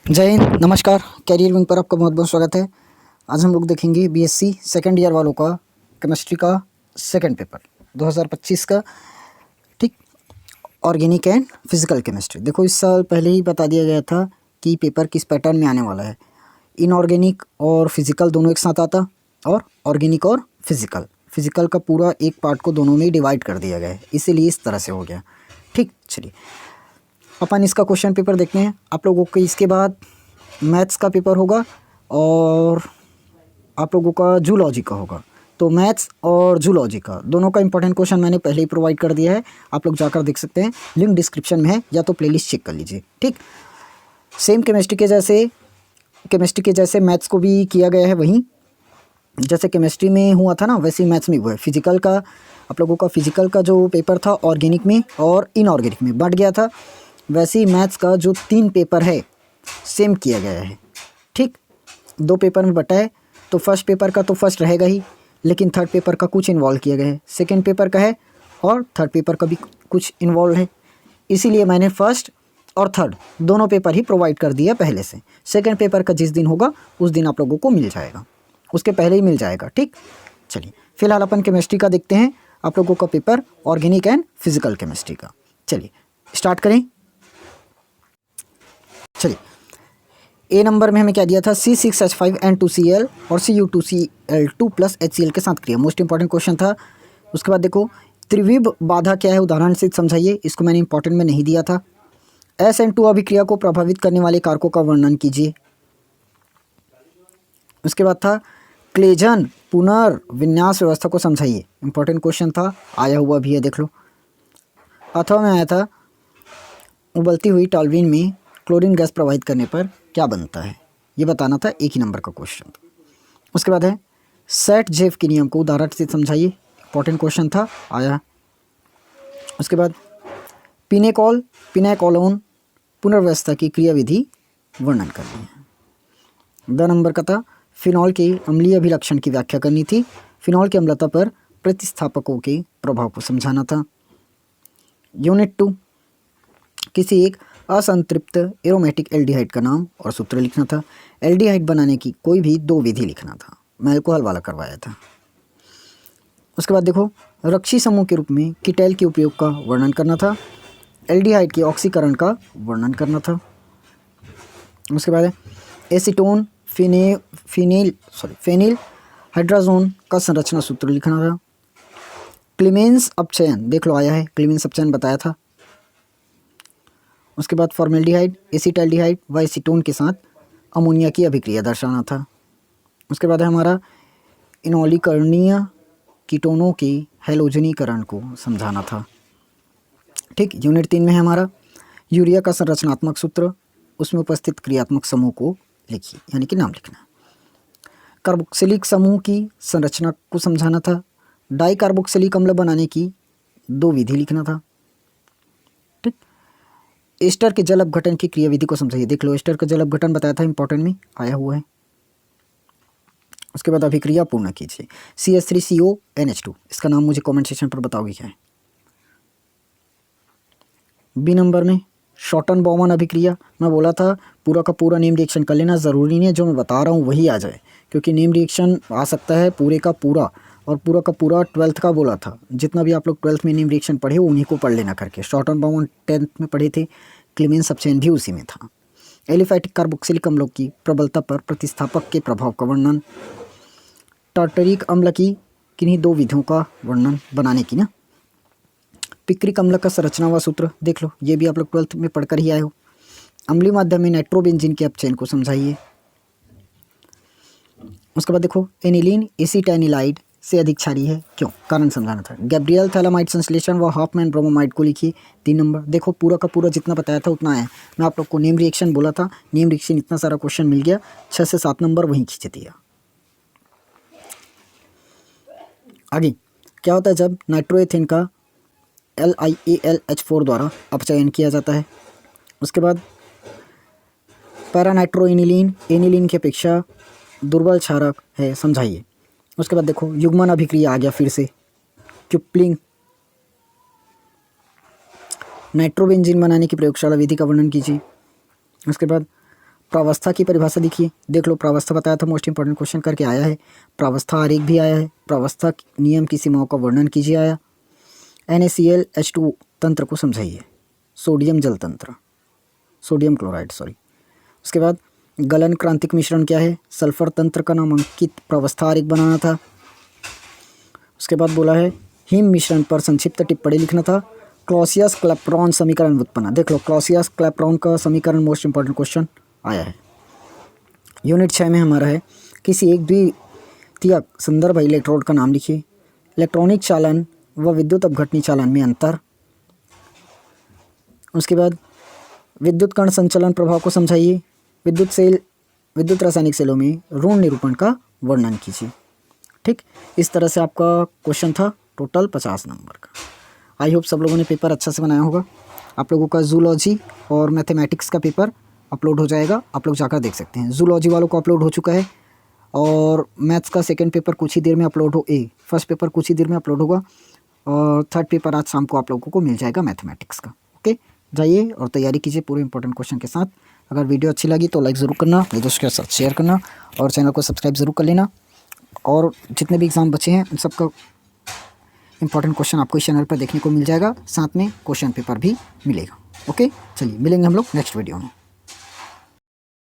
जय हिंद, नमस्कार। Career wing पर आपका बहुत बहुत स्वागत है। आज हम लोग देखेंगे बीएससी सेकेंड ईयर वालों का केमिस्ट्री का सेकंड पेपर 2025 का। ठीक, ऑर्गेनिक एंड फिजिकल केमिस्ट्री। देखो, इस साल पहले ही बता दिया गया था कि पेपर किस पैटर्न में आने वाला है। इनऑर्गेनिक और फिजिकल दोनों एक साथ आता, और ऑर्गेनिक और फिजिकल का पूरा एक पार्ट को दोनों में डिवाइड कर दिया गया है, इसीलिए इस तरह से हो गया। ठीक, चलिए अपन इसका क्वेश्चन पेपर देखते हैं। आप लोगों को इसके बाद मैथ्स का पेपर होगा और आप लोगों का जूलॉजी का होगा। तो मैथ्स और जूलॉजी का दोनों का इंपॉर्टेंट क्वेश्चन मैंने पहले ही प्रोवाइड कर दिया है, आप लोग जाकर देख सकते हैं। लिंक डिस्क्रिप्शन में है, या तो प्लेलिस्ट चेक कर लीजिए। ठीक, सेम केमिस्ट्री के जैसे मैथ्स को भी किया गया है। वहीं जैसे केमिस्ट्री में हुआ था ना, वैसे ही मैथ्स में हुआ है। फिजिकल का आप लोगों का फिजिकल का जो पेपर था ऑर्गेनिक में और इनऑर्गेनिक में बंट गया था, वैसे ही मैथ्स का जो 3 पेपर है सेम किया गया है। ठीक, 2 पेपर में बटा है, तो फर्स्ट पेपर का तो फर्स्ट रहेगा ही, लेकिन थर्ड पेपर का कुछ इन्वॉल्व किया गया है। सेकंड पेपर का है और थर्ड पेपर का भी कुछ इन्वॉल्व है, इसीलिए मैंने फर्स्ट और थर्ड दोनों पेपर ही प्रोवाइड कर दिया पहले से। सेकंड पेपर का जिस दिन होगा उस दिन आप लोगों को मिल जाएगा, उसके पहले ही मिल जाएगा। ठीक, चलिए फिलहाल अपन केमिस्ट्री का देखते हैं, आप लोगों का paper organic and physical chemistry का। चलिए स्टार्ट करें। चलिए, ए नंबर में हमें क्या दिया था, C6H5N2Cl और Cu2Cl2 प्लस HCl के साथ क्रिया। मोस्ट इंपॉर्टेंट क्वेश्चन था। उसके बाद देखो, त्रिविब बाधा क्या है, उदाहरण से समझाइए। इसको मैंने इंपॉर्टेंट में नहीं दिया था। SN2 अभिक्रिया को प्रभावित करने वाले कारकों का वर्णन कीजिए। उसके बाद था क्लेजन पुनर्विन्यास व्यवस्था को समझाइए। इंपॉर्टेंट क्वेश्चन था, आया हुआ भी है, देख लो। अथवा में आया था, उबलती हुई टॉल्विन में क्लोरीन गैस प्रवाहित करने पर क्या बनता है, ये बताना था। एक ही नंबर का क्वेश्चन था। उसके बाद है सेट जेफ के नियम को उदाहरण से समझाइए। इंपॉर्टेंट क्वेश्चन था, आया। उसके बाद पिनेकोलोन पुनर्व्यवस्था की क्रियाविधि वर्णन करनी है। 2 नंबर का था फिनॉल के अम्लीय अभिलक्षण की व्याख्या करनी थी। फिनॉल की अम्लता पर प्रतिस्थापकों के प्रभाव को समझाना था। यूनिट 2, किसी एक असंतृप्त एरोमेटिक एल्डिहाइड का नाम और सूत्र लिखना था। एल्डिहाइड बनाने की कोई भी 2 विधि लिखना था। मैं अल्कोहल वाला करवाया था। उसके बाद देखो, रक्षी समूह के रूप में कीटैल के उपयोग का वर्णन करना था। एल्डिहाइड के ऑक्सीकरण का वर्णन करना था। उसके बाद एसीटोन फेनिल हाइड्राजोन का संरचना सूत्र लिखना था। क्लीमेंस अपचयन देख लो, आया है, क्लीमेंस अपचयन बताया था। उसके बाद फॉर्मेल्डिहाइड, एसिटाल्डिहाइड व एसीटोन के साथ अमोनिया की अभिक्रिया दर्शाना था। उसके बाद है हमारा इनॉलीकरणीय कीटोनों के हैलोजनीकरण को समझाना था। ठीक, यूनिट 3 में है हमारा यूरिया का संरचनात्मक सूत्र, उसमें उपस्थित क्रियात्मक समूह को लिखिए, यानी कि नाम लिखना। कार्बोक्सिलिक समूह की संरचना को समझाना था। डाई कार्बोक्सिलिक अम्ल बनाने की 2 विधि लिखना था। ठीक, एस्टर के जल अपघटन की क्रियाविधि को समझाइए। देख लो, एस्टर का जल अपघटन बताया था, इंपॉर्टेंट में आया हुआ है। उसके बाद अभिक्रिया पूर्ण कीजिए। CH3CONH2, इसका नाम मुझे कमेंट सेक्शन पर बताओगे क्या है। बी नंबर में शॉर्टन बॉमन अभिक्रिया, मैं बोला था पूरा का पूरा नेम रिएक्शन कर लेना, ज़रूरी नहीं है जो मैं बता रहा हूँ वही आ जाए, क्योंकि नेम रिएक्शन आ सकता है पूरे का पूरा, और पूरा का पूरा 12th का बोला था। जितना भी आप लोग 12th में नेम रिएक्शन पढ़े हो उन्हीं को पढ़ लेना करके। शॉर्टन बॉमन 10th में पढ़े थे, क्लीमेंस अपचयन भी उसी में था। एलिफैटिक कार्बोक्सिलिक अम्लों की प्रबलता पर प्रतिस्थापक के प्रभाव का वर्णन। टार्टरिक अम्ल की किन्हीं 2 विधियों का वर्णन बनाने की ना। पिक्रिक अम्ल का संरचना व सूत्र देख लो, ये भी आप लोग 12th में पढ़कर ही आए हो। अम्लीय माध्यम में नाइट्रोबेंजीन के अपचयन को समझाइए। उसके बाद देखो, एनिलीन एसिटानिलाइड से अधिक क्षारीय है, क्यों, कारण समझाना था। गैब्रियल थैलामाइड संश्लेषण व हॉफमैन ब्रोमोमाइड को लिखिए। 3 नंबर। देखो, पूरा का पूरा जितना बताया था उतना है। मैं आप लोग को नेम रिएक्शन बोला था, नेम रिएक्शन इतना सारा क्वेश्चन मिल गया, 6 से 7 नंबर वहीं खींच दिया। आगे क्या होता है जब नाइट्रोएथेन का LiAlH4 द्वारा अपचयन किया जाता है। उसके बाद पैरानाइट्रोएनिलीन एनिलीन की अपेक्षा दुर्बल क्षारक है, समझाइए। उसके बाद देखो, युग्मन अभिक्रिया आ गया फिर से, क्युप्लिंग। नाइट्रोबेंजीन बनाने की प्रयोगशाला विधि का वर्णन कीजिए। उसके बाद प्रावस्था की परिभाषा लिखिए। देख लो, प्रावस्था बताया था, मोस्ट इंपॉर्टेंट क्वेश्चन करके आया है। प्रावस्था आरेख भी आया है। प्रावस्था नियम की सीमाओं का वर्णन कीजिए आया। NaCl H2 तंत्र को समझाइए। सोडियम जल तंत्र, सोडियम क्लोराइड सॉरी। उसके बाद गलन क्रांतिक मिश्रण क्या है, सल्फर तंत्र का नामांकित प्रावस्था आरेख बनाना था। उसके बाद बोला है हिम मिश्रण पर संक्षिप्त टिप्पणी लिखना था। क्लॉसियस क्लैपेरॉन समीकरण व्युत्पन्न, देख लो क्लॉसियस क्लैपेरॉन का समीकरण मोस्ट इंपॉर्टेंट क्वेश्चन आया है। यूनिट 6 में हमारा है किसी एक द्वितीयक संदर्भ इलेक्ट्रोड का नाम लिखिए। इलेक्ट्रॉनिक चालन व विद्युत अपघटनी चालन में अंतर। उसके बाद विद्युत कण संचलन प्रभाव को समझाइए। विद्युत रासायनिक सेलों में ऋण निरूपण का वर्णन कीजिए। ठीक, इस तरह से आपका क्वेश्चन था टोटल 50 नंबर का। आई होप सब लोगों ने पेपर अच्छा से बनाया होगा। आप लोगों का जूलॉजी और मैथमेटिक्स का पेपर अपलोड हो जाएगा, आप लोग जाकर देख सकते हैं। जूलॉजी वालों को अपलोड हो चुका है और मैथ्स का सेकंड पेपर कुछ ही देर में अपलोड फर्स्ट पेपर कुछ ही देर में अपलोड होगा और थर्ड पेपर आज शाम को आप लोगों को मिल जाएगा मैथमेटिक्स का। ओके, जाइए और तैयारी कीजिए पूरे इंपॉर्टेंट क्वेश्चन के साथ। अगर वीडियो अच्छी लगी तो लाइक ज़रूर करना, अपने दोस्तों के साथ शेयर करना और चैनल को सब्सक्राइब ज़रूर कर लेना। और जितने भी एग्ज़ाम बचे हैं उन सबका इंपॉर्टेंट क्वेश्चन आपको इस चैनल पर देखने को मिल जाएगा, साथ में क्वेश्चन पेपर भी मिलेगा। ओके, चलिए मिलेंगे हम लोग नेक्स्ट वीडियो में।